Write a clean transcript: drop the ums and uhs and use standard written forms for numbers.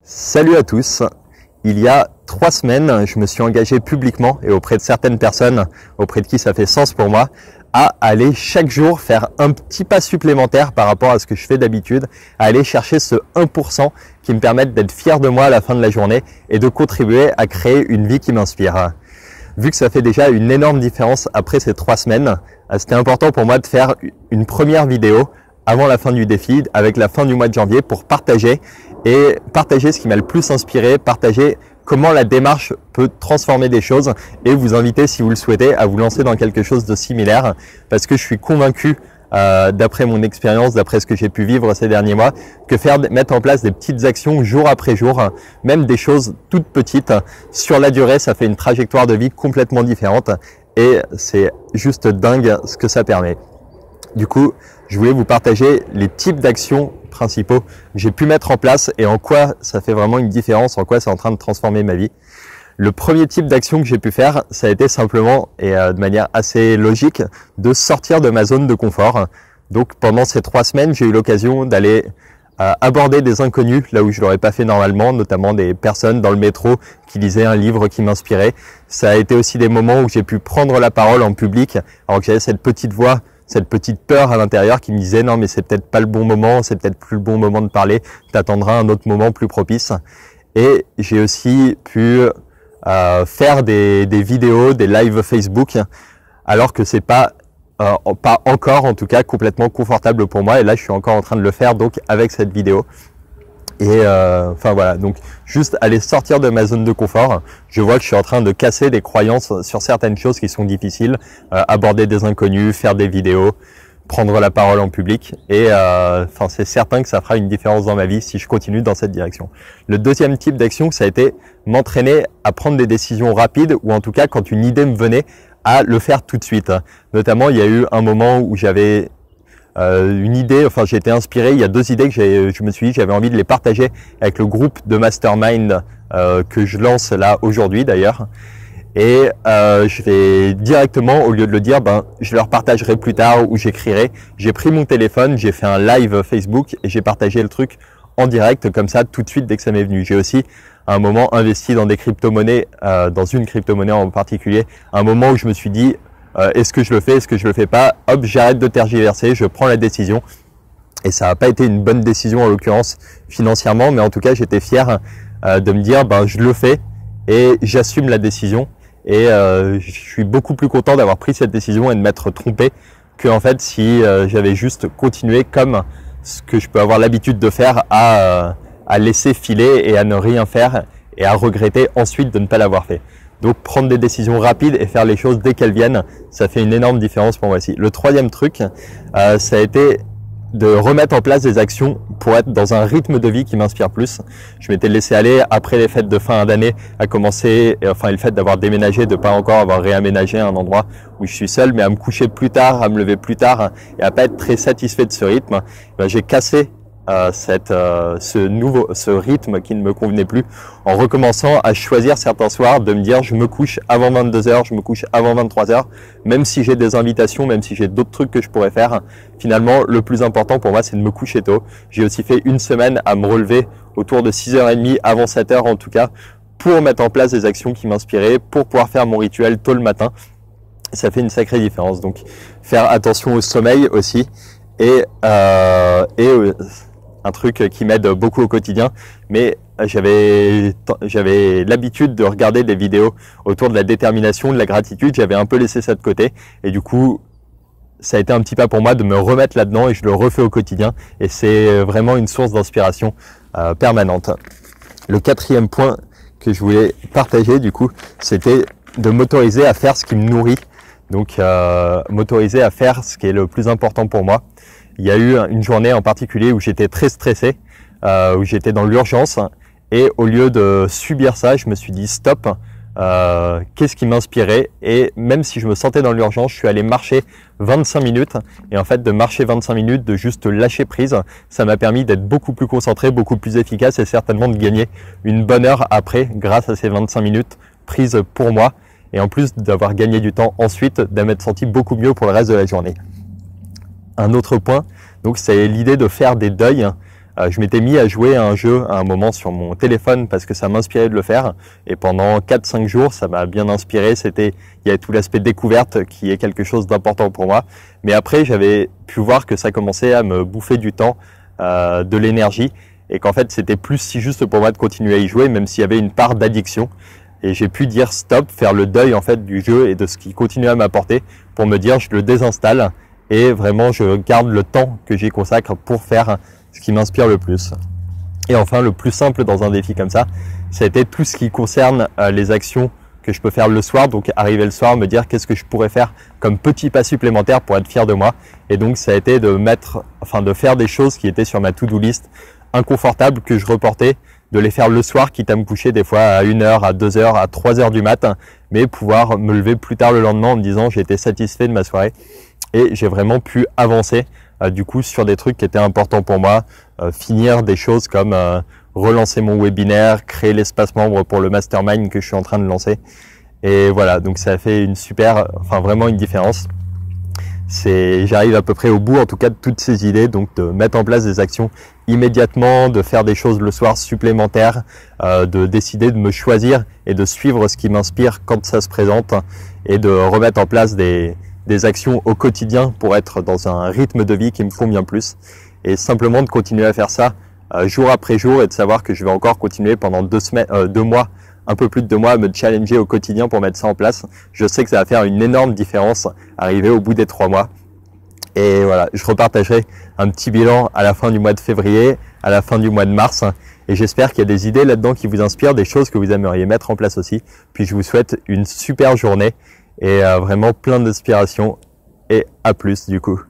Salut à tous. Il y a 3 semaines, je me suis engagé publiquement et auprès de certaines personnes, auprès de qui ça fait sens pour moi, à aller chaque jour faire un petit pas supplémentaire par rapport à ce que je fais d'habitude, à aller chercher ce 1% qui me permette d'être fier de moi à la fin de la journée et de contribuer à créer une vie qui m'inspire. Vu que ça fait déjà une énorme différence après ces 3 semaines, c'était important pour moi de faire une première vidéo avant la fin du défi, avec la fin du mois de janvier, pour partager ce qui m'a le plus inspiré, partager comment la démarche peut transformer des choses et vous inviter, si vous le souhaitez, à vous lancer dans quelque chose de similaire, parce que je suis convaincu, d'après mon expérience, d'après ce que j'ai pu vivre ces derniers mois, que mettre en place des petites actions jour après jour, même des choses toutes petites, sur la durée, ça fait une trajectoire de vie complètement différente et c'est juste dingue ce que ça permet. Du coup, je voulais vous partager les types d'actions principaux que j'ai pu mettre en place et en quoi ça fait vraiment une différence, en quoi c'est en train de transformer ma vie. Le premier type d'action que j'ai pu faire, ça a été simplement et de manière assez logique de sortir de ma zone de confort. Donc pendant ces 3 semaines, j'ai eu l'occasion d'aller aborder des inconnus là où je l'aurais pas fait normalement, notamment des personnes dans le métro qui lisaient un livre qui m'inspirait. Ça a été aussi des moments où j'ai pu prendre la parole en public alors que j'avais cette petite voix, cette petite peur à l'intérieur qui me disait non mais c'est peut-être pas le bon moment, c'est peut-être plus le bon moment de parler, t'attendras un autre moment plus propice. Et j'ai aussi pu faire des vidéos, des lives Facebook, alors que c'est pas encore en tout cas complètement confortable pour moi, et là je suis encore en train de le faire donc avec cette vidéo. Et enfin voilà, donc juste aller sortir de ma zone de confort. Je vois que je suis en train de casser des croyances sur certaines choses qui sont difficiles, aborder des inconnus, faire des vidéos, prendre la parole en public. Et enfin c'est certain que ça fera une différence dans ma vie si je continue dans cette direction. Le deuxième type d'action, ça a été m'entraîner à prendre des décisions rapides, ou en tout cas quand une idée me venait, à le faire tout de suite. Notamment, il y a eu un moment où j'avais une idée, enfin j'ai été inspiré, il y a 2 idées que je me suis dit, j'avais envie de les partager avec le groupe de Mastermind que je lance là aujourd'hui d'ailleurs. Et je vais directement, au lieu de le dire, je leur partagerai plus tard ou j'écrirai. J'ai pris mon téléphone, j'ai fait un live Facebook et j'ai partagé le truc en direct comme ça tout de suite dès que ça m'est venu. J'ai aussi à un moment investi dans des crypto-monnaies, dans une crypto-monnaie en particulier, un moment où je me suis dit est-ce que je le fais, est-ce que je le fais pas, hop, j'arrête de tergiverser, je prends la décision. Et ça n'a pas été une bonne décision en l'occurrence financièrement, mais en tout cas j'étais fier de me dire je le fais et j'assume la décision. Et je suis beaucoup plus content d'avoir pris cette décision et de m'être trompé que en fait si j'avais juste continué comme ce que je peux avoir l'habitude de faire, à laisser filer et à ne rien faire et à regretter ensuite de ne pas l'avoir fait. Donc prendre des décisions rapides et faire les choses dès qu'elles viennent, ça fait une énorme différence pour moi aussi. Le troisième truc, ça a été de remettre en place des actions pour être dans un rythme de vie qui m'inspire plus. Je m'étais laissé aller après les fêtes de fin d'année à commencer, enfin le fait d'avoir déménagé, de pas encore avoir réaménagé un endroit où je suis seul, mais à me coucher plus tard, à me lever plus tard et à pas être très satisfait de ce rythme. J'ai cassé ce rythme qui ne me convenait plus en recommençant à choisir certains soirs de me dire je me couche avant 22h, je me couche avant 23h, même si j'ai des invitations, même si j'ai d'autres trucs que je pourrais faire. Finalement, le plus important pour moi, c'est de me coucher tôt. J'ai aussi fait une semaine à me relever autour de 6h30, avant 7h en tout cas, pour mettre en place des actions qui m'inspiraient, pour pouvoir faire mon rituel tôt le matin. Ça fait une sacrée différence. Donc, faire attention au sommeil aussi et un truc qui m'aide beaucoup au quotidien, mais j'avais l'habitude de regarder des vidéos autour de la détermination, de la gratitude, j'avais un peu laissé ça de côté et du coup ça a été un petit pas pour moi de me remettre là-dedans et je le refais au quotidien et c'est vraiment une source d'inspiration permanente. Le quatrième point que je voulais partager du coup, c'était de m'autoriser à faire ce qui me nourrit, donc m'autoriser à faire ce qui est le plus important pour moi. Il y a eu une journée en particulier où j'étais très stressé, où j'étais dans l'urgence et au lieu de subir ça, je me suis dit stop, qu'est-ce qui m'inspirait? Et même si je me sentais dans l'urgence, je suis allé marcher 25 minutes et en fait de marcher 25 minutes, de juste lâcher prise, ça m'a permis d'être beaucoup plus concentré, beaucoup plus efficace et certainement de gagner une bonne heure après grâce à ces 25 minutes prises pour moi et en plus d'avoir gagné du temps ensuite, de m'être senti beaucoup mieux pour le reste de la journée. Un autre point, donc c'est l'idée de faire des deuils Je m'étais mis à jouer à un jeu à un moment sur mon téléphone parce que ça m'inspirait de le faire. Et pendant 4-5 jours, ça m'a bien inspiré. Il y avait tout l'aspect découverte qui est quelque chose d'important pour moi. Mais après, j'avais pu voir que ça commençait à me bouffer du temps, de l'énergie. Et qu'en fait, c'était plus si juste pour moi de continuer à y jouer, même s'il y avait une part d'addiction. Et j'ai pu dire stop, faire le deuil en fait du jeu et de ce qui continuait à m'apporter pour me dire je le désinstalle et vraiment je garde le temps que j'y consacre pour faire ce qui m'inspire le plus. Et enfin, le plus simple dans un défi comme ça a été tout ce qui concerne les actions que je peux faire le soir. Donc arriver le soir, me dire qu'est-ce que je pourrais faire comme petit pas supplémentaire pour être fier de moi. Et donc ça a été de faire des choses qui étaient sur ma to-do list inconfortables que je reportais, de les faire le soir, quitte à me coucher des fois à 1h, à 2h, à 3h du matin, mais pouvoir me lever plus tard le lendemain en me disant j'ai été satisfait de ma soirée et j'ai vraiment pu avancer du coup sur des trucs qui étaient importants pour moi, finir des choses comme relancer mon webinaire, créer l'espace membre pour le mastermind que je suis en train de lancer. Et voilà, donc ça a fait vraiment une différence. J'arrive à peu près au bout en tout cas de toutes ces idées, donc de mettre en place des actions immédiatement, de faire des choses le soir supplémentaires, de décider de me choisir et de suivre ce qui m'inspire quand ça se présente et de remettre en place des actions au quotidien pour être dans un rythme de vie qui me convient plus et simplement de continuer à faire ça jour après jour et de savoir que je vais encore continuer pendant 2 mois, un peu plus de 2 mois à me challenger au quotidien pour mettre ça en place. Je sais que ça va faire une énorme différence arriver au bout des 3 mois. Et voilà, je repartagerai un petit bilan à la fin du mois de février, à la fin du mois de mars. Et j'espère qu'il y a des idées là-dedans qui vous inspirent, des choses que vous aimeriez mettre en place aussi. Puis je vous souhaite une super journée et vraiment plein d'inspiration. Et à plus du coup.